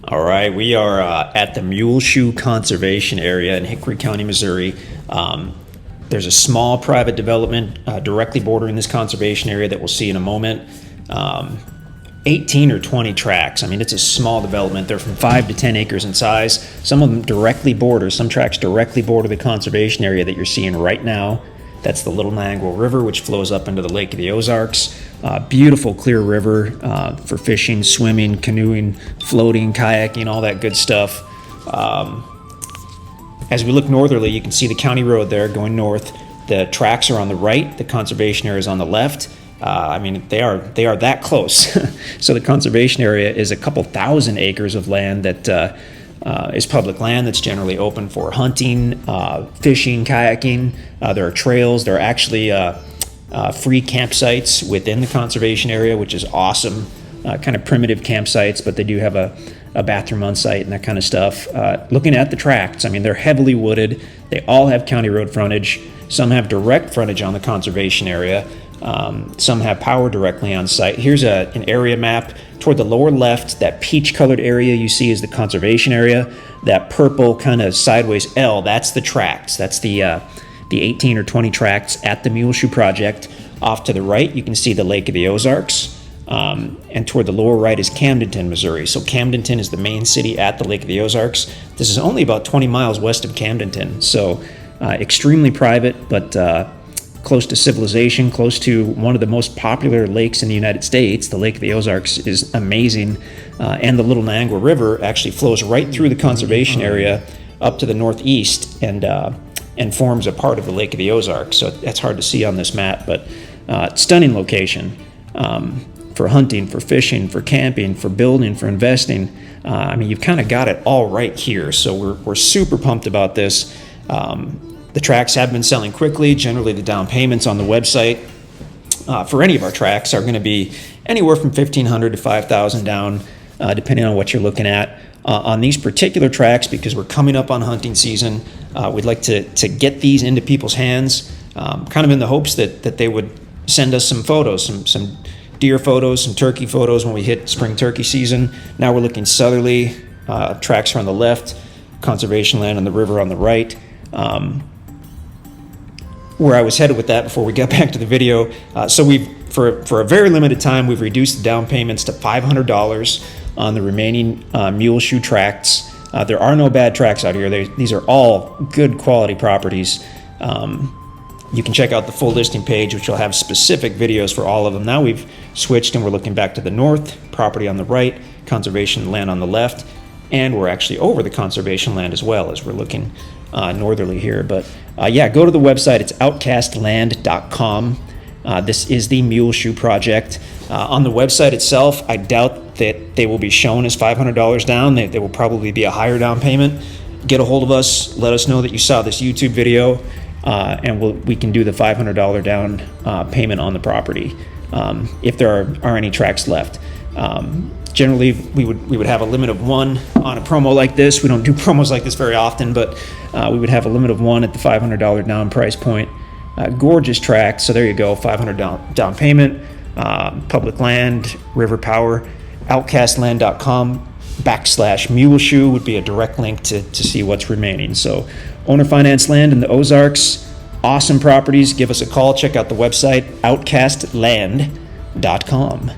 All right, we are at the Muleshoe Conservation Area in Hickory County, Missouri. There's a small private development directly bordering this conservation area that we'll see in a moment. 18 or 20 tracts. I mean, it's a small development. They're from 5 to 10 acres in size. Some of them directly border, some tracts directly border the conservation area that you're seeing right now. That's the Little NIANGUA River, which flows up into the Lake of the Ozarks. Beautiful, clear river for fishing, swimming, canoeing, floating, kayaking, all that good stuff. As we look northerly, you can see the county road there going north. The tracks are on the right. The conservation area is on the left. I mean, they are that close. So the conservation area is a couple thousand acres of land that is public land that's generally open for hunting, fishing, kayaking. There are trails. There are actually free campsites within the conservation area, which is awesome. Kind of primitive campsites, but they do have a bathroom on site and that kind of stuff. Looking at the tracts, I mean, they're heavily wooded. They all have county road frontage. Some have direct frontage on the conservation area. Some have power directly on site. Here's an area map. Toward the lower left, that peach-colored area you see is the conservation area. That purple kind of sideways L, that's the tracts. That's the 18 or 20 tracts at the Muleshoe project. Off to the right, you can see the Lake of the Ozarks. And toward the lower right is Camdenton, Missouri. So Camdenton is the main city at the Lake of the Ozarks. This is only about 20 miles west of Camdenton. So extremely private, but close to civilization, close to one of the most popular lakes in the United States. The Lake of the Ozarks is amazing. And the Little NIANGUA River actually flows right through the conservation area up to the northeast and forms a part of the Lake of the Ozarks. So that's hard to see on this map, but stunning location for hunting, for fishing, for camping, for building, for investing. I mean, you've kind of got it all right here. So we're super pumped about this. The tracts have been selling quickly. Generally, the down payments on the website for any of our tracts are going to be anywhere from $1,500 to $5,000 down, depending on what you're looking at. On these particular tracts, because we're coming up on hunting season, we'd like to get these into people's hands, kind of in the hopes that they would send us some photos, some deer photos, some turkey photos when we hit spring turkey season. Now we're looking southerly. Tracts are on the left, conservation land on the river on the right. Where I was headed with that before we got back to the video. So we've, for a very limited time, we've reduced the down payments to $500 on the remaining Muleshoe tracts. There are no bad tracts out here. These are all good quality properties. You can check out the full listing page, which will have specific videos for all of them. Now we've switched and we're looking back to the north, property on the right, conservation land on the left, and we're actually over the conservation land as well as we're looking northerly here. But yeah, go to the website. It's outcastland.com. This is the Muleshoe project. On the website itself, I doubt that they will be shown as $500 down. They will probably be a higher down payment. Get a hold of us. Let us know that you saw this YouTube video, and we can do the $500 down payment on the property if there are any tracts left. Generally, we would have a limit of 1 on a promo like this. We don't do promos like this very often, but we would have a limit of 1 at the $500 down price point. Gorgeous tract. So there you go, $500 down payment, public land, river power. Outcastland.com/Muleshoe would be a direct link to see what's remaining. So owner finance land in the Ozarks, awesome properties. Give us a call. Check out the website, outcastland.com.